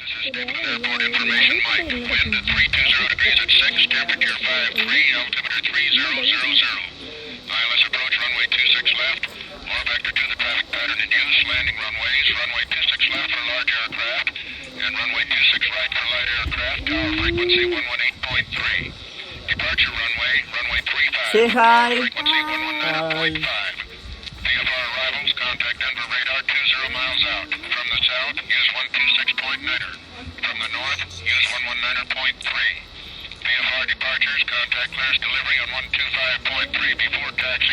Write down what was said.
This is Stapleton Airport information. Mike. Wind at 320 degrees at 6. Temperature 53. Altimeter 3000. ILS approach runway 26 left. More vector to the traffic pattern in use. Landing runways. Runway 26 left for large aircraft. And runway 26 right for light aircraft. Tower frequency 118.3. Departure runway. Runway 35. Say hi. Frequency 119.5. VFR arrivals. Contact Denver radar 20 miles out. From the south, use 126.9er. From the north, use 119.3. VFR departures. Contact clearance delivery on 125.3 before taxi.